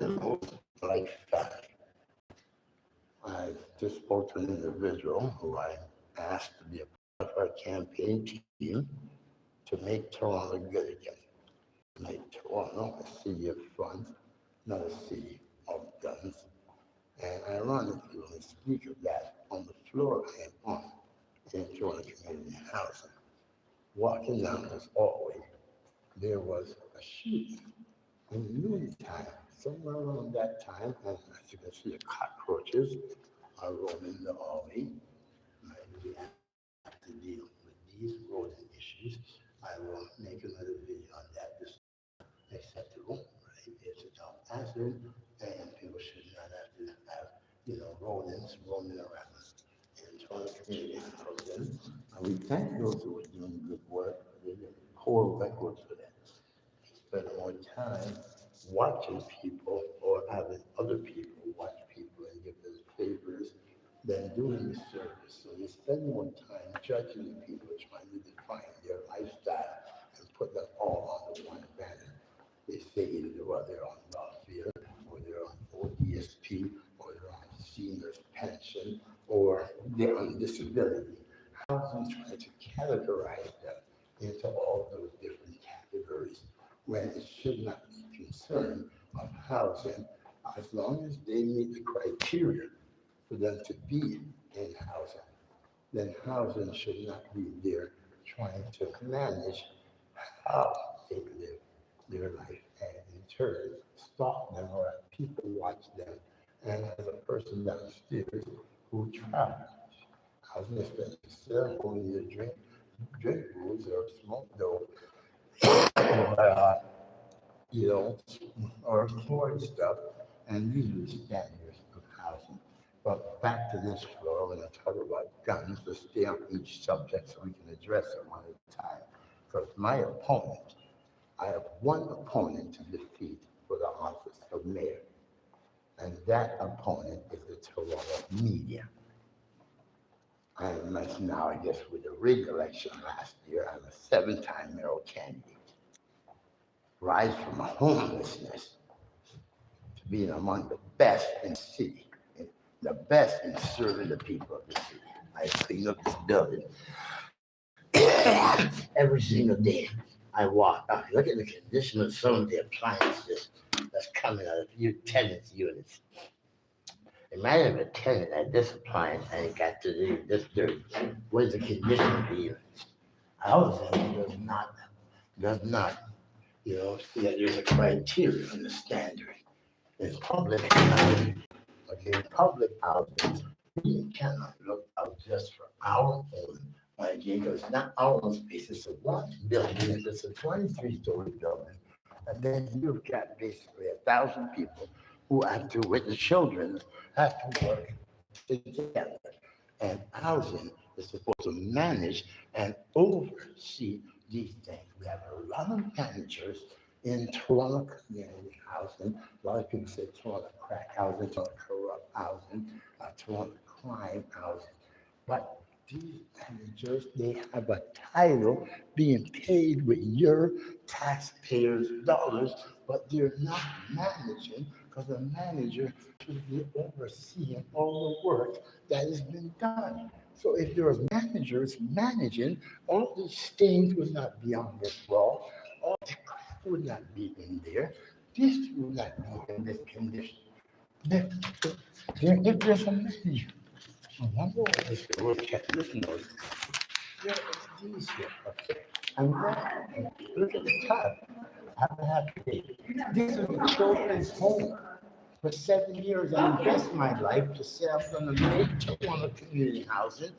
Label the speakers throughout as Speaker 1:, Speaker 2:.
Speaker 1: animals like fat. I just spoke to an individual who I asked to be a part of our campaign team to make Toronto good again. Make Toronto a city of fun, not a city of guns. And ironically, when we speak of that on the floor I am on in Toronto Community Housing, walking down this hallway, there was a shooting in the noontime, somewhere around that time, and as you can see, the cockroaches are roaming the hallway. And we have to deal with these rodent issues. I will make another video on that. This is acceptable, right? It's a tough hazard, and people should not have to have, rodents roaming around in Toronto community housing. And we thank those who are doing good work. They get poor record for that. They spend more time watching people or having other people watch people and give them favors than doing the service. So they spend more time judging the people, trying to define their lifestyle and put that all under one banner. They say either they're on welfare, or they're on ODSP, or they're on seniors pension, or they're on disability. Housing trying to categorize them into all those different categories when it should not be concerned of housing as long as they meet the criteria for them to be in housing. Then housing should not be there trying to manage how they live their life and in turn stalk them or have people watch them. And as a person downstairs who travels, I was listening to ceremony to drink booze or smoke dope, or, or foreign stuff, and these are the standards of housing. But back to this floor, when I talk about guns, let's stay on each subject so we can address them one at a time. Because my opponent, I have one opponent to defeat for the office of mayor, and that opponent is the Toronto media. I am now, I guess, with the rig election last year, I'm a seven-time mayoral candidate. Rise from homelessness to being among the best in the city, the best in serving the people of the city. I clean up this building every single day. I walk. Look at the condition of some of the appliances that's coming out of your tenants' units. Imagine if a tenant had this appliance and it got to this dirty. What is the condition of the units? Housing does not, see that there's a criteria and a standard. In public housing, we cannot look out just for our own idea, because it's not our own space, it's a one building, it's a 23-story building. And then you've got basically 1,000 people who have to, with the children, have to work together. And housing is supposed to manage and oversee these things. We have a lot of managers in Toronto community housing. A lot of people say Toronto crack housing, Toronto corrupt housing, Toronto crime housing. But these managers, they have a title being paid with your taxpayers' dollars, but they're not managing, because the manager should be overseeing all the work that has been done. So if there was managers managing, all these stains would not be on this wall, all the crap would not be in there, this would not be in this condition. If there's a manager, remember what this look at this note. There is these here, okay? And then look at the top. Have a happy day. This is a children's home. For 7 years, I invest my life to say I'm going to make Toronto community housing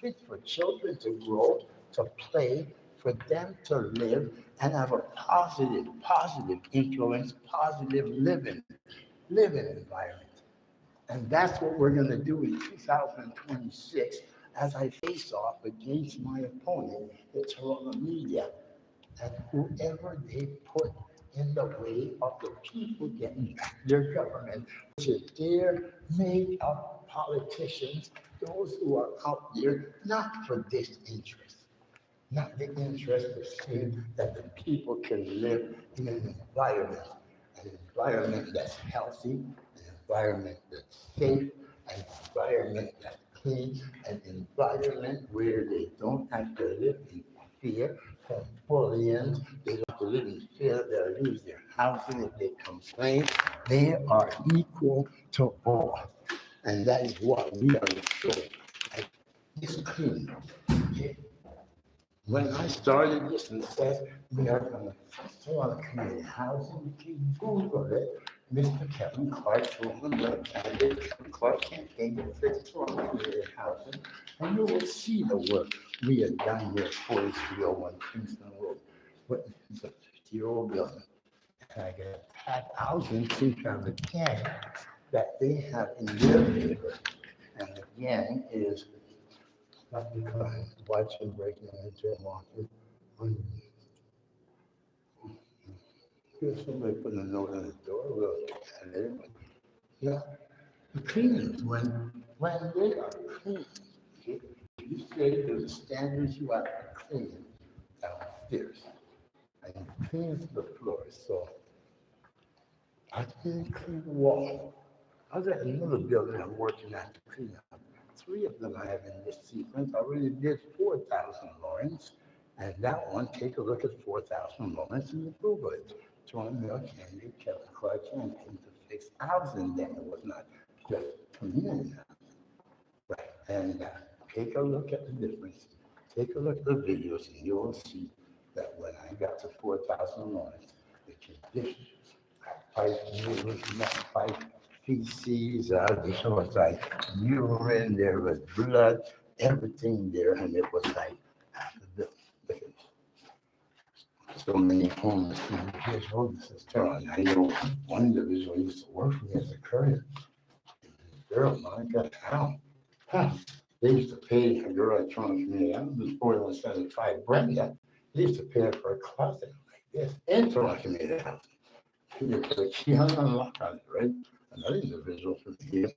Speaker 1: fit for children to grow, to play, for them to live and have a positive influence, positive living environment. And that's what we're going to do in 2026 as I face off against my opponent, the Toronto media, and whoever they put in the way of the people getting back their government, which is their made up politicians, those who are out there not for this interest, not the interest of seeing that the people can live in an environment, an environment that's healthy, an environment that's safe, an environment that's clean, an environment where they don't have to live in fear from bullying. They don't have to live in fear that they'll lose their housing if they complain. They are equal to all. And that is what we are showing. And it's clean. Okay? When I started this and said we are going to want to community housing, if you Google it, Mr. Kevin Clark, the candidate Kevin Clark campaign to fix Toronto community housing, and you will see the work we have done here at 4301 Kingston Road. What is a 50-year-old building? And I get a packed housing to have a gang that they have in their neighborhood. And the gang is not because watching breaking into and walking. Here's somebody putting a note on the door. We'll get that in. Yeah, the cleaners, when they are clean, okay, you say there's a standards you have to clean downstairs. And you clean the floors. So I didn't clean the wall. I was at another building I'm working at to clean up. 3 of them I have in this sequence. I already did 4,000 Lawrence. And that one, take a look at 4,000 Lawrence and Google it. John Mill Kennedy, Kevin Clark campaign to fix housing then. It was not just community housing. Right. And take a look at the difference. Take a look at the videos and you will see that when I got to 4,000 Lawrence, the conditions, pipe feces, this was like urine, there was blood, everything there, and it was like so many homeless people. Here's homelessness. I know one individual used to work for me as a courier. Girl, my God, how? Huh. They used to pay a girl at Toronto Community. I was 4175 Brenda. They used to pay her for a closet like this in Toronto Community House. She hung on a lock on it, right? Another individual from here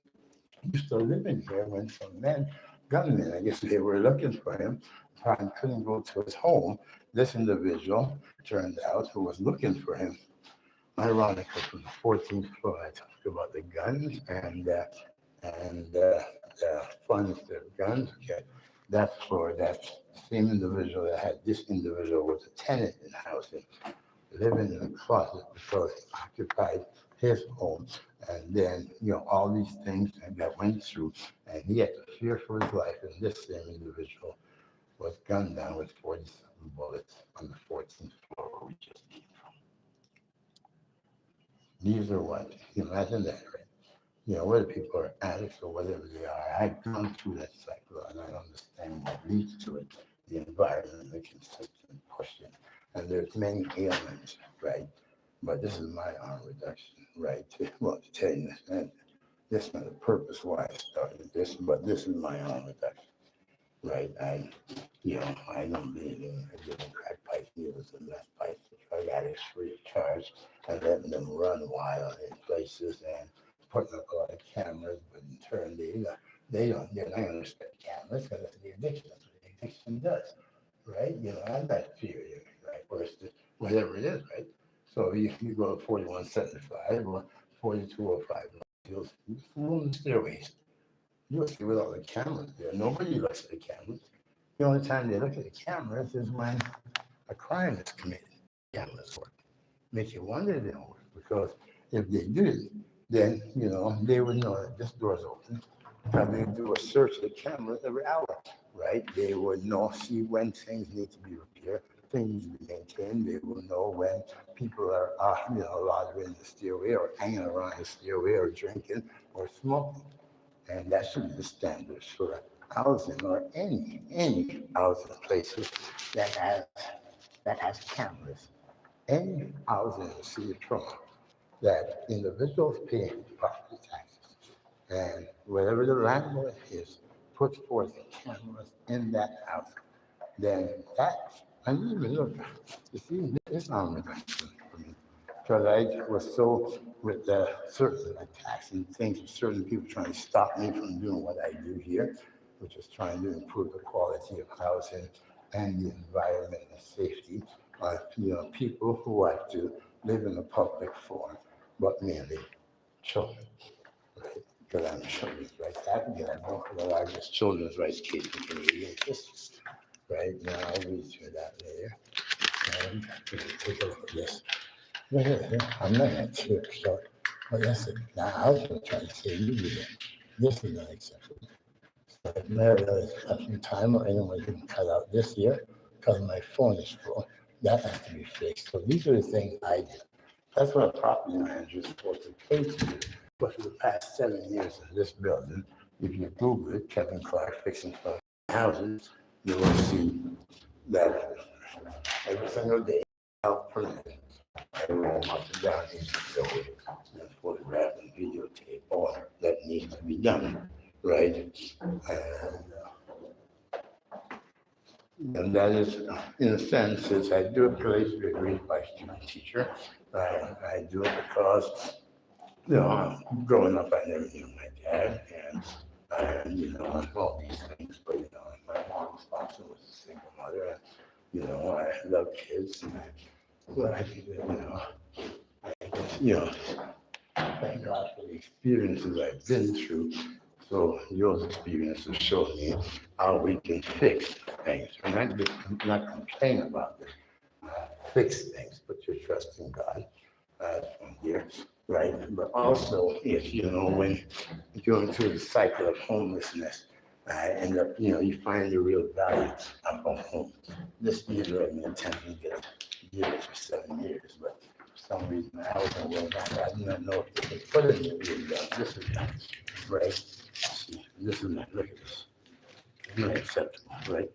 Speaker 1: used to live in here when some men, gunmen, I guess they were looking for him, and couldn't go to his home. This individual turned out who was looking for him. Ironically, from the 14th floor, I talked about the guns and the funds, the guns. Okay, that floor, that same individual that had this individual was a tenant in the house, living in a closet because he occupied his home. And then, all these things that went through, and he had to fear for his life. And this same individual was gunned down with 47 bullets on the 14th floor where we just came from. These are what, imagine that, right? Whether people are addicts or whatever they are, I've gone through that cycle and I understand what leads to it, the environment, the consistent pushing. And there's many ailments, right? But this is my arm reduction, right? Well, to tell you this, and this is not the purpose why I started this, but this is my arm reduction, right? I don't believe in giving crack pipe dealers and meth pipes to drug addicts free of charge and letting them run wild in places and putting up a lot of cameras, but in turn they're not going to respect cameras because it's the addiction. That's what the addiction does, right? I'm not fearing, right? Or whatever it is, right? So if you go to 4175 or 4205, you'll on the stairways. You'll see with all the cameras there. Nobody looks at the cameras. The only time they look at the cameras is when a crime is committed. Cameras work. Makes you wonder they don't work because if they did, then they would know that this door's open. Probably do a search of the camera every hour, right? They would see when things need to be repaired, things need to be maintained. They will know when people are, loitering in the stairway or hanging around the stairway or drinking or smoking. And that should be the standards for housing or any housing places that has cameras. Any housing in the city of Toronto that individuals pay property taxes and whatever the landlord is puts forth cameras in that house, then that, I didn't even look, you see, it's not reduction for me. Because I was so with the certain attacks and things of certain people trying to stop me from doing what I do here, which is trying to improve the quality of housing and the environment and safety of people who have to live in a public forum. but mainly children, right? Because I'm children's rights advocate. I'm one of the largest children's rights case in Canadian history, right? Now I'll read through that later. And we can take a look at this. Look at it. I'm not going to start. But listen, now I was going to try to say you again. This is not acceptable. So if Mary has some time or anyone can cut out this year because my phone is full, that has to be fixed. So these are the things I do. That's what a property manager is supposed to pay to do. But for the past 7 years in this building, if you Google it, Kevin Clark fixing houses, you will see that every single day, out permitting, I roll up and down into the building and photograph and videotape all that needs to be done, right? And that is, in a sense, since I do it because I used to be a grade 5 student teacher. I do it because, growing up, I never knew my dad, and all these things. But my mom was also was a single mother, and I love kids, and I think thank God for the experiences I've been through. So your experiences show me how we can fix things. And not complain about this. Fix things, put your trust in God from here, right? But also, if when you're going through the cycle of homelessness, end up, you find the real value of a home. This year, I've been attempting to get it for 7 years, but for some reason, I wasn't well back. I do not know if they can put it in the real. This is not right. See, this is not. Look at this. It's not acceptable, right?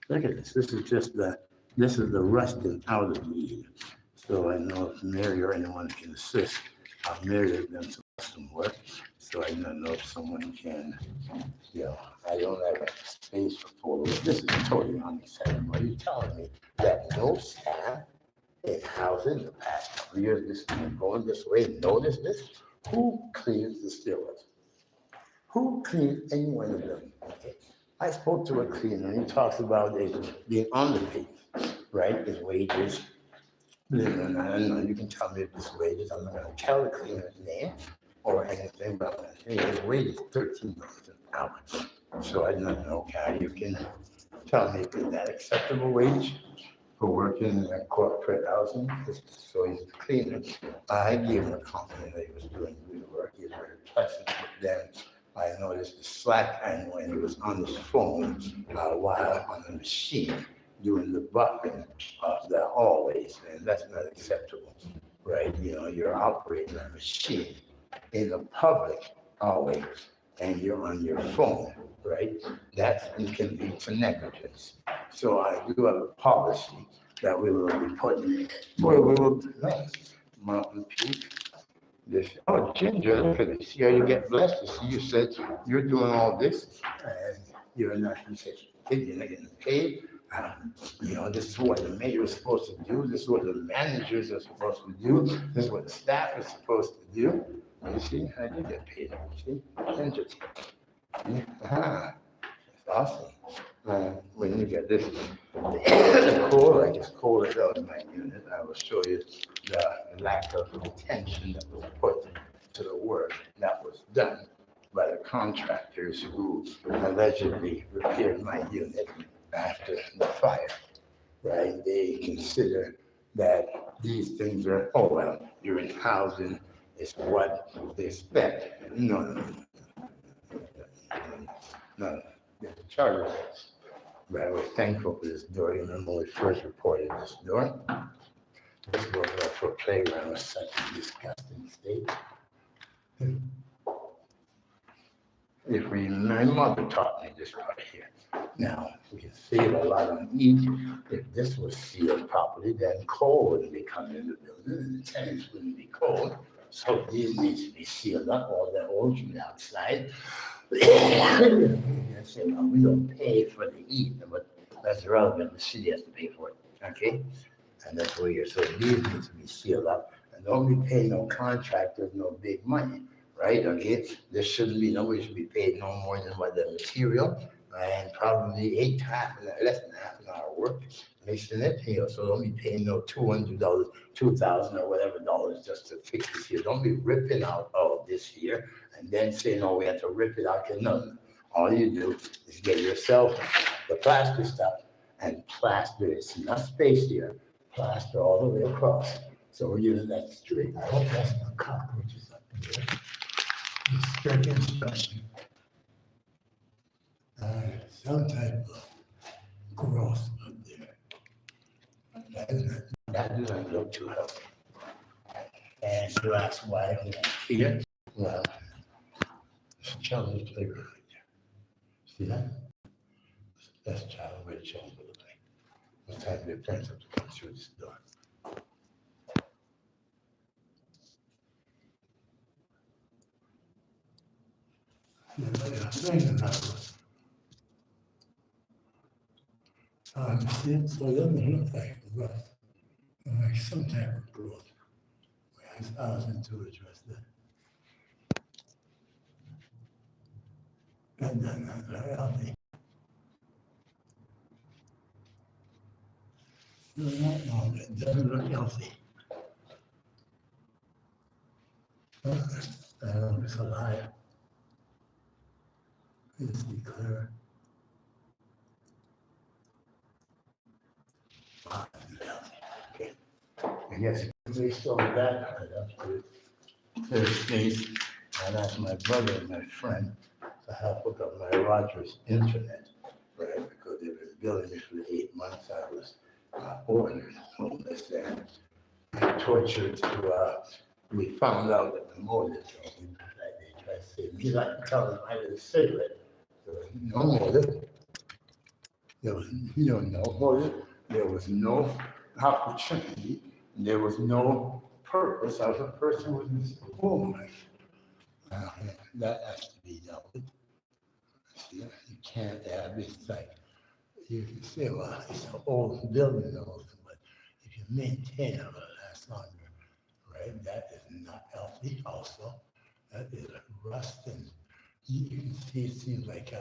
Speaker 1: Look at this. This is the rusting out of the. So I know if Mary or anyone can assist. Mary has done some work, so I don't know if someone can. I don't have space for photos. This is totally unacceptable. Are you telling me that no staff in housing the past couple of years, this has been going this way, notice this? Who cleans the stairwells? Who cleans any one of them? Okay. I spoke to a cleaner, and he talks about it being underpaid, right? His wages. And you can tell me if his wages. I'm not going to tell the cleaner's name or anything, but I'm going to tell you his wage is $13 an hour. So I don't know, Carrie, you can tell me, is that acceptable wage for working in corporate housing? So he's a cleaner. I gave him a compliment that he was doing good work. He was very pleasant. But then I noticed the slack time when he was on his phone while on the machine doing the buffing of the hallways, and that's not acceptable, right? You're operating a machine in the public hallway, and you're on your phone, right? That can lead to negligence. So I do have a policy that we will be putting, we will Mountain Peak. Ginger, look at this. Yeah, you get blessed. You said you're doing all this, and you're not, you said, you're not getting paid. This is what the mayor is supposed to do. This is what the managers are supposed to do. This is what the staff is supposed to do. You see, I did get paid. See, Ginger. That's awesome. When you get this, the core, I just call it out of my unit. I will show you the lack of attention that was put to the work that was done by the contractors who allegedly repaired my unit after the fire, right? They consider that these things are, you're in housing, is what they expect. No. The charter says. But I was thankful for this door. You remember when we first reported this door? This door for a playground was such a disgusting state. My mother taught me this right here. Now, we can save a lot on each. If this was sealed properly, then cold wouldn't be coming in the building, and the tenants wouldn't be cold. So these needs to be sealed up, all that ocean outside. I say, well, we don't pay for the heat, but that's irrelevant. The city has to pay for it, okay? And that's where so these need to be sealed up. And don't be paying no contractors no big money, right? Okay, nobody should be paid no more than what the material, and probably less than half an hour work fixing it here, so don't be paying no $200, 2,000 or whatever dollars just to fix this here. Don't be ripping out all this here and then saying, oh, we have to rip it out. No, all you do is get yourself the plaster stuff and plaster it. It's enough space here, plaster all the way across. So we're using that straight. I hope that's not cockroaches up here. The strict instruction. Some type of growth up there. That doesn't look too healthy. And you ask why I'm not here. Well, it's a childhood playground right there. See that? That's childhood children. What time their parents have to come through this door. See it? So it doesn't look like rust, like some type of growth. I was into address that. And then very healthy. No, it doesn't look healthy. It's a liar. Let's be clear. Okay. I guess based on that, I'd have to clear space and ask my brother and my friend to help hook up my Rogers internet, right? Because they've been billing me for 8 months. I was homeless and tortured to, we found out that the motive, they tried to say, me like to tell them I didn't say it. There was no motive. There was no motive. There was no opportunity. There was no purpose. I was a person with this homeless. That has to be dealt with. You can't have it. It's like, you can say, well, it's an old building, but if you maintain it, it'll last longer, right? That is not healthy also. That is rust, and you can see it seems like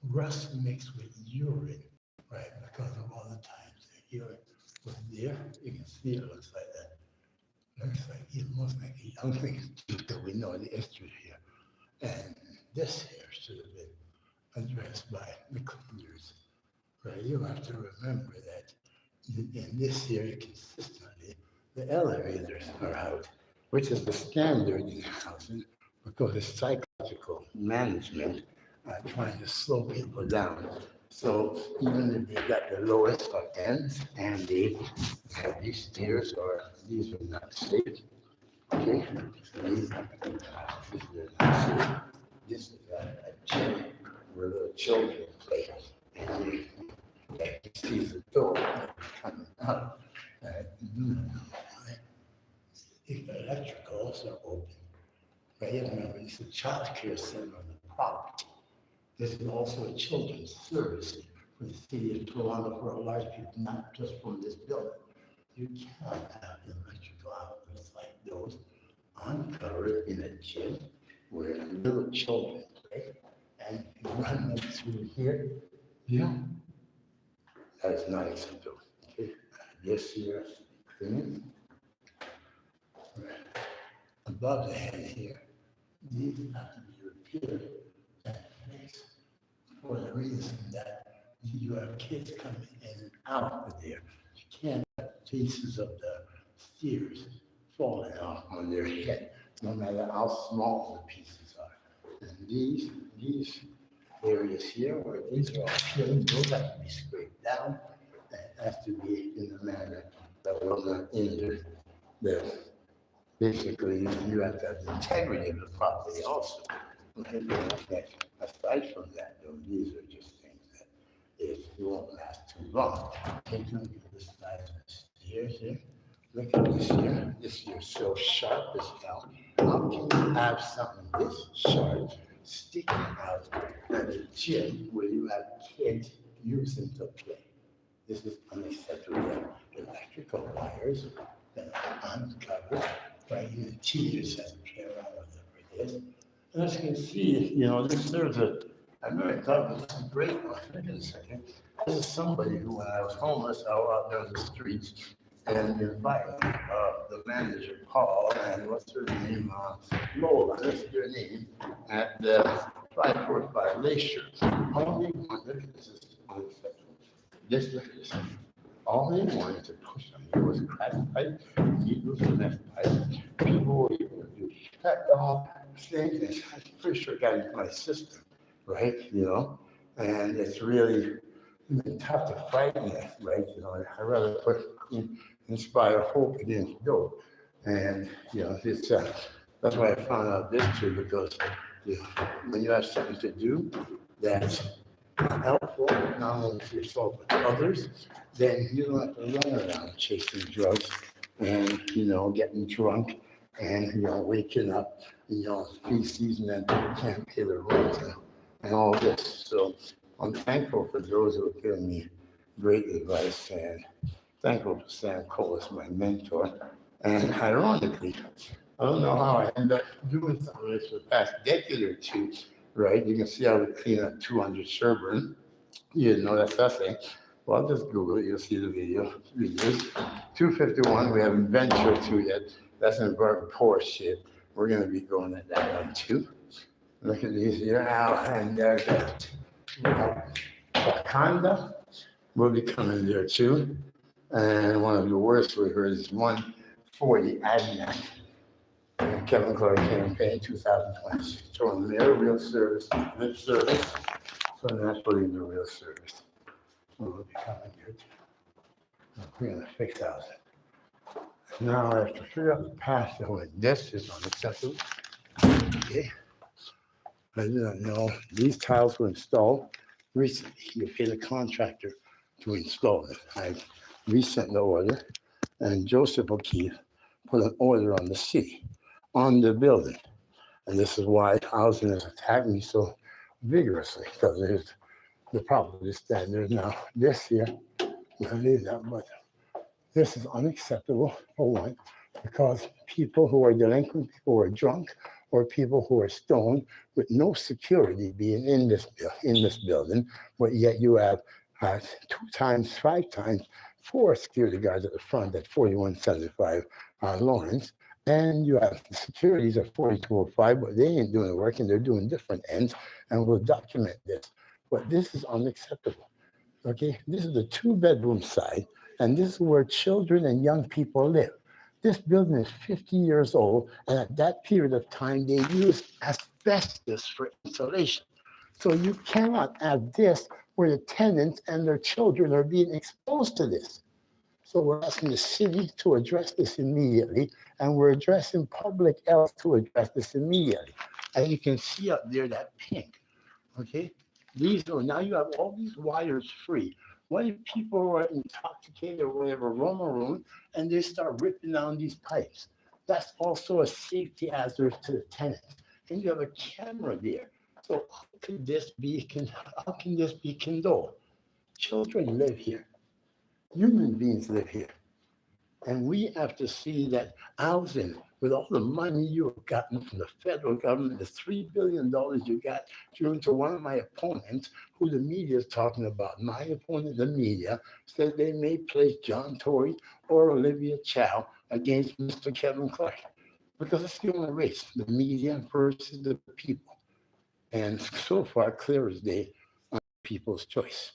Speaker 1: rust mixed with urine, right? Because of all the times the urine was there, you can see it looks like that. Looks like it looks like a young thing that we know the history here. And this here should have been addressed by the cleaners. Right, you have to remember that in this area consistently, the elevators are out, which is the standard in housing because it's psychological management trying to slow people down. So even if they got the lowest of ends and they have these stairs or these are not safe, okay? These are not safe. This is a gym where little children play. And you see the door coming out. The electricals are open. Right? Remember, this is a child care center on the property. This is also a children's service for the city of Toronto for a large people, not just from this building. You cannot have electrical outlets like those uncovered in a gym where little children play and run them through here. Yeah. That is not acceptable. Okay. This here, clean. Right. Above the head here, these have to be repaired and fixed for the reason that you have kids coming in and out of there. You can't have pieces of the stairs falling off on their head, no matter how small the pieces are. And these areas here where these are all peeling, those have to be scraped down. That has to be in a manner that will not injure the, basically, you have to have the integrity of the property also. Okay, aside from that, though, these are just things that it won't last too long. Take a look at the size of the stairs here. Look at this here. This here is so sharp as hell. How can you have something this sharp sticking out at a gym where you have kids using to play? This is unacceptable. Electrical wires that are uncovered, right? The teachers have to play around with it for this. And as you can see, there's I really thought it was a great one. Look at a second. was somebody who, when I was homeless, I was out there in the streets and invited the manager, Paul, and what's her name, Lola, that's her name, at the 545 Lakeshore. Only one, look at this, look at this. All they wanted to push on me was crack pipe, needles, and meth pipe. People were able to do fentanyl, things. I'm pretty sure it got into my system, right? You know, and it's really tough to fight in it, right? You know, I rather inspire hope than go. And you know, it's that's why I found out this too, because you know, when you have something to do that's helpful, not only for yourself but others, then you don't have to run around chasing drugs and you know getting drunk and you know waking up, you know, feces and then can't pay their rent and all this. So I'm thankful for those who have given me great advice and thankful for Sam Cole as my mentor. And ironically, I don't know how I ended up doing some of this for the past decade or two, right? You can see how we clean up 200 Sherburne. You didn't know that's nothing. Well, just Google it, you'll see the video. 251, we haven't ventured to yet. That's in poor shit. We're going to be going at that one too. Look at these here now, and there's that. Wakanda will be coming there too. And one of the worst we heard is 140 Adiac. Kevin Clark campaign 2020. So their real service, lip service. So naturally the real service. We'll be coming here too. We're going to fix housing. Now I have to figure out the path that when this is unacceptable. Okay. I didn't know these tiles were installed recently. You pay the contractor to install it. I resent the order, and Joseph O'Keefe put an order on the city, on the building. And this is why housing has attacked me so vigorously, because there's the problem is that there's now this here, I leave that, but this is unacceptable for one, because people who are delinquent, people who are drunk, or people who are stoned with no security being in this building, but yet you have 2 times, 5 times, 4 security guards at the front at 4175 Lawrence, and you have the securities at 4205, but they ain't doing the work and they're doing different ends, and we'll document this. But this is unacceptable. Okay, this is the 2-bedroom side, and this is where children and young people live. This building is 50 years old, and at that period of time, they used asbestos for insulation. So you cannot have this where the tenants and their children are being exposed to this. So we're asking the city to address this immediately, and we're addressing public health to address this immediately. And you can see up there that pink, okay? These are, now you have all these wires free. What if people who are intoxicated or whatever roam around and they start ripping down these pipes? That's also a safety hazard to the tenants. And you have a camera there. So how can this be condoned? Children live here. Human beings live here. And we have to see that housing, with all the money you have gotten from the federal government, the $3 billion you got given to one of my opponents, who the media is talking about. My opponent, the media, said they may place John Tory or Olivia Chow against Mr. Kevin Clark, because it's the only race, the media versus the people. And so far, clear as day, on people's choice,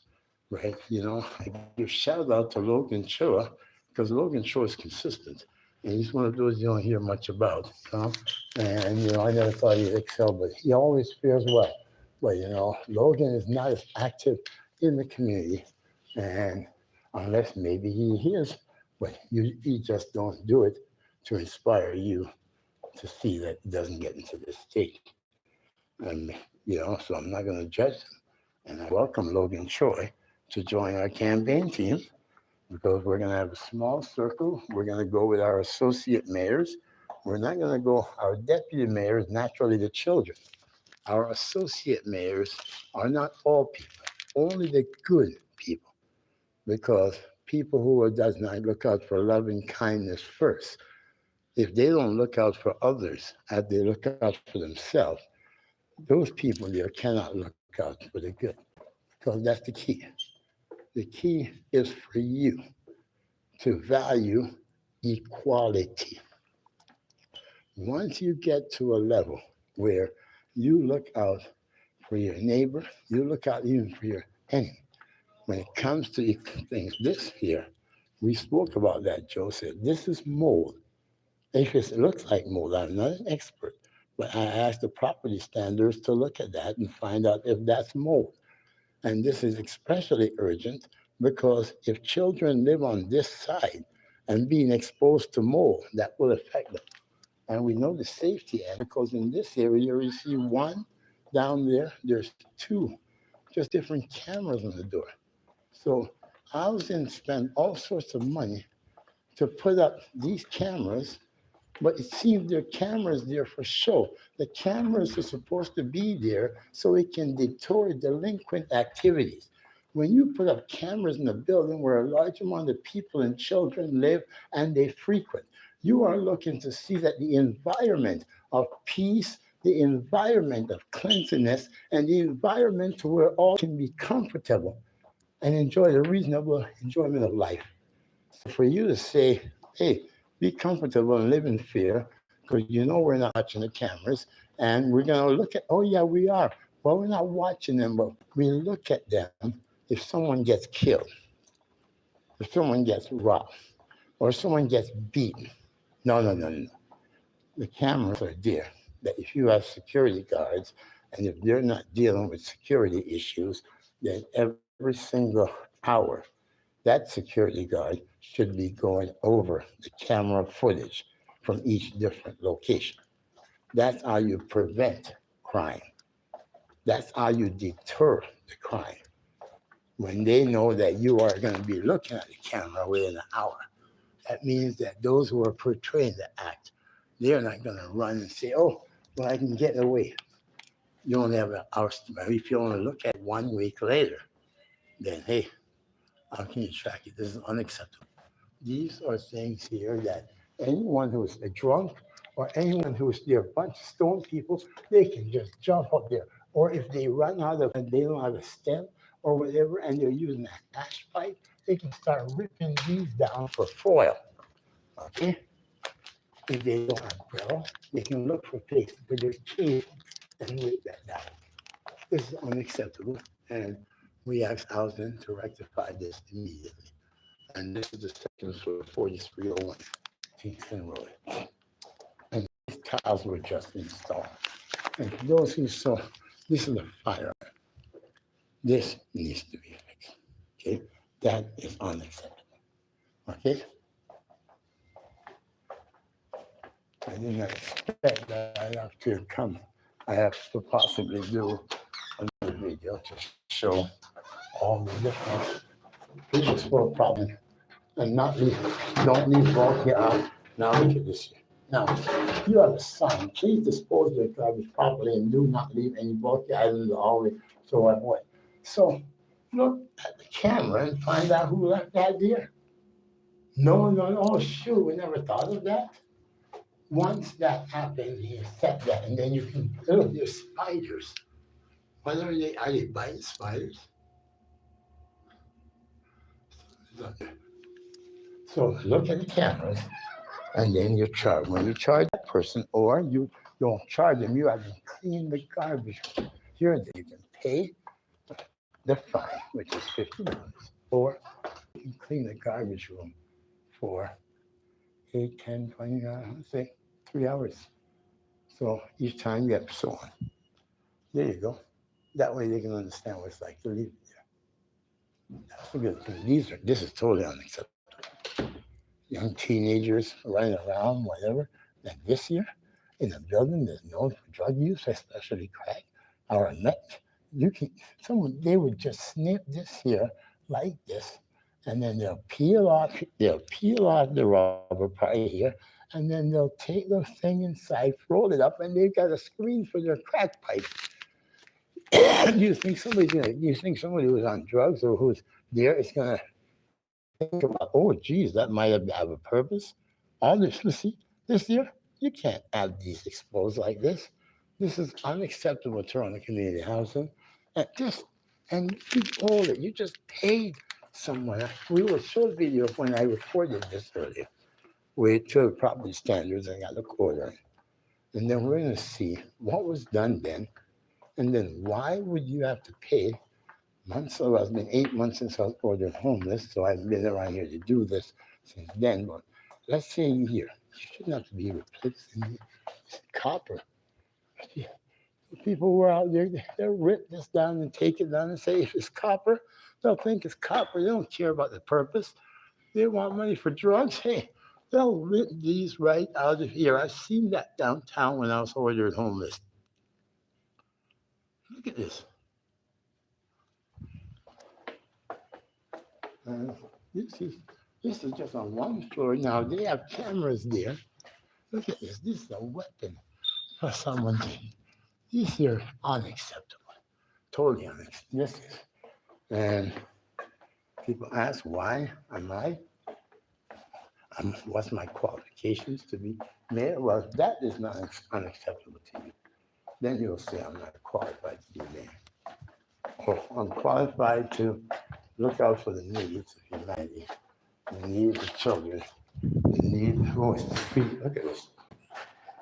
Speaker 1: right? You know, I give shout out to Logan Chua, because Logan Chua is consistent. And he's one of those you don't hear much about. And, you know, I never thought he'd excel, but he always fares well. But, you know, Logan is not as active in the community. And unless maybe he is, but you just don't do it to inspire you to see that it doesn't get into this state. And, you know, so I'm not going to judge him. And I welcome Logan Choi to join our campaign team, because we're going to have a small circle. We're going to go with our associate mayors. We're not going to go, our deputy mayors, naturally the children. Our associate mayors are not all people, only the good people, because people who does not look out for love and kindness first, if they don't look out for others as they look out for themselves, those people there cannot look out for the good, because that's the key. The key is for you to value equality. Once you get to a level where you look out for your neighbor, you look out even for your enemy. When it comes to things, this here, we spoke about that. Joe said, this is mold. If it looks like mold, I'm not an expert, but I asked the property standards to look at that and find out if that's mold. And this is especially urgent because if children live on this side and being exposed to mold, that will affect them. And we know the safety end because in this area, you see one down there, there's two, just different cameras on the door. So housing spend all sorts of money to put up these cameras, but it seems there are cameras there for show. The cameras are supposed to be there so it can deter delinquent activities. When you put up cameras in a building where a large amount of people and children live and they frequent, you are looking to see that the environment of peace, the environment of cleanliness, and the environment to where all can be comfortable and enjoy the reasonable enjoyment of life. So for you to say, hey, be comfortable and live in fear, because you know we're not watching the cameras, and we're going to look at, oh yeah, we are. Well, we're not watching them, but we look at them if someone gets killed, if someone gets robbed, or someone gets beaten. No. The cameras are there. That if you have security guards, and if they're not dealing with security issues, then every single hour, that security guard should be going over the camera footage from each different location. That's how you prevent crime. That's how you deter the crime. When they know that you are going to be looking at the camera within an hour, that means that those who are portraying the act, they're not going to run and say, oh, well, I can get away. You only have an hour. If you only look at 1 week later, then hey, how can you track it? This is unacceptable. These are things here that anyone who's a drunk or anyone who's there, a bunch of stone people, they can just jump up there. Or if they run out of, and they don't have a stem or whatever, and they're using an ash pipe, they can start ripping these down for foil. Okay? If they don't have barrel, they can look for places where there's cave and rip that down. This is unacceptable, and we ask Housing to rectify this immediately. And this is the second floor, 4301 Kingston Road. And these tiles were just installed. And for those who saw, this is a fire. This needs to be fixed. Okay, that is unacceptable. Okay. I did not expect that I have to come. I have to possibly do another video to show all the different issues for a problem and not leave, don't leave bulky out. Now look at this here. Now, you have a sign, please dispose of your garbage properly and do not leave any bulky items in the hallway so avoid. So look at the camera and find out who left that there. No, oh shoot, we never thought of that. Once that happens, you set that, and then you can, oh, there's spiders. What are they biting spiders? So look at the cameras, and then you charge. When you charge that person, or you don't charge them, you have to clean the garbage. Here, you can pay the fine, which is $50, or you can clean the garbage room for 8, 10, 20, say 3 hours. So each time you have so on. There you go. That way they can understand what it's like to leave it there. That's a good thing. This is totally unacceptable. Young teenagers running around, whatever. Like this year, in a building that's known for drug use, especially crack or meth, they would just snip this here like this, and then they'll peel off the rubber part here, and then they'll take the thing inside, roll it up, and they've got a screen for their crack pipe. Do you think somebody who's on drugs or who's there is gonna think about, oh geez, that might have a purpose? All this, see, this year, you can't have these exposed like this. This is unacceptable to run a community housing. And you just paid somewhere. We will show a video of when I recorded this earlier. We took property standards and got a quarter. And then we're going to see what was done then. And then why would you have to pay months? So it's been 8 months since I was ordered homeless. So I've been around here to do this since then. But let's say here, you shouldn't have to be replacing copper. People were out there, they'll rip this down and take it down and say, if it's copper, they'll think it's copper. They don't care about the purpose. They want money for drugs. Hey, they'll rip these right out of here. I've seen that downtown when I was ordered homeless. Look at this. This is just on one floor. Now, they have cameras there. Look at this. This is a weapon for someone. These are unacceptable. Totally unacceptable. And people ask, why am I? What's my qualifications to be mayor? Well, that is not unacceptable to you. Then you'll say, I'm not qualified to be mayor. Or I'm qualified to look out for the needs of humanity, the needs of children, the needs of the street. Look at this.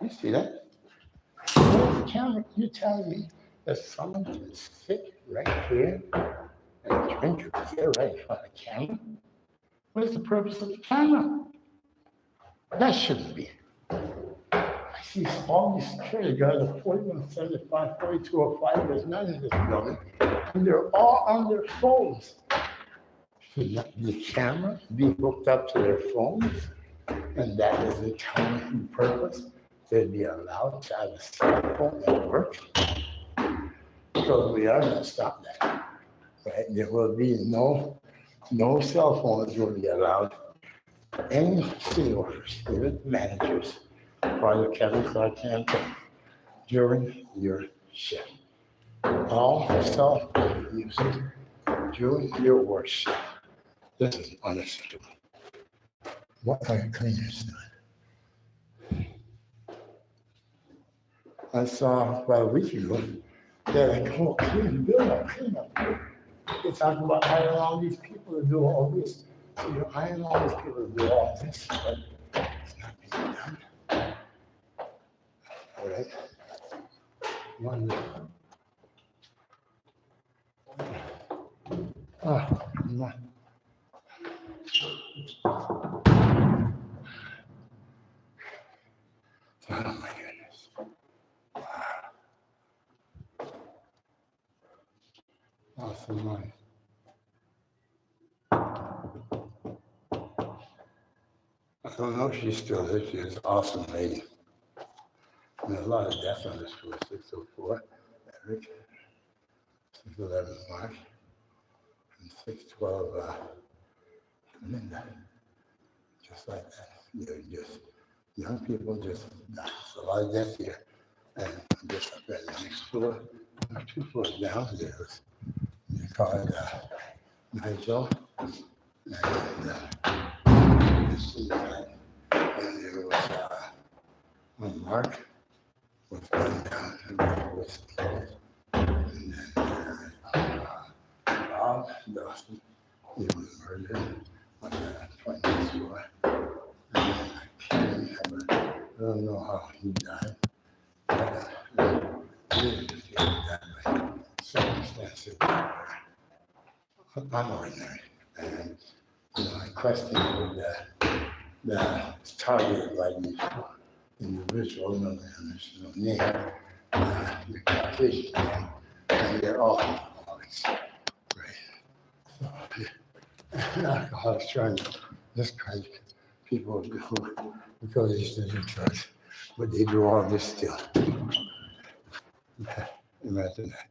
Speaker 1: You see that? Where's the camera? You're telling me that someone can sit right here and drink a beer right in front of the camera? What is the purpose of the camera? That shouldn't be. I see all these security guards are 4175, 4205. There's none in this building. And they're all on their phones. Should the camera be hooked up to their phones? And that is the county purpose. They'd be allowed to have a cell phone that works. Because we are going to stop that. Right? There will be no cell phones will be allowed. Any city workers, even managers, part of Kevin Clark campaign during your shift. All cell phone users during your work shift. This is unacceptable. What are cleaners doing? I saw about a week ago, they're like, oh, clean up. They talk about hiring all these people to do all this. So you're hiring all these people to do all this, but it's not being done. All right. One minute. Oh, come on. Oh my goodness. Wow. Awesome money. I don't know if she's still there. She's an awesome lady. And a lot of deaths on this floor. 604, Eric. 611, Mark. And 612, Linda. Just like that. Just young people just die. There's a lot of death here. And just up at the next floor, 2 floors down, there's, they call it Nigel. And this is that. And there was Mark was gunned down and was killed. And then Bob Dawson, he was murdered on the 20th floor. And then I don't know how he died. Really just died by circumstances that were unordinary. And I questioned the targeted by these individuals, and there's no name, the Caucasian name, and they're all alcoholics. Right. So alcoholics trying to discourage people because they used to do drugs, but they do all this still. Imagine that.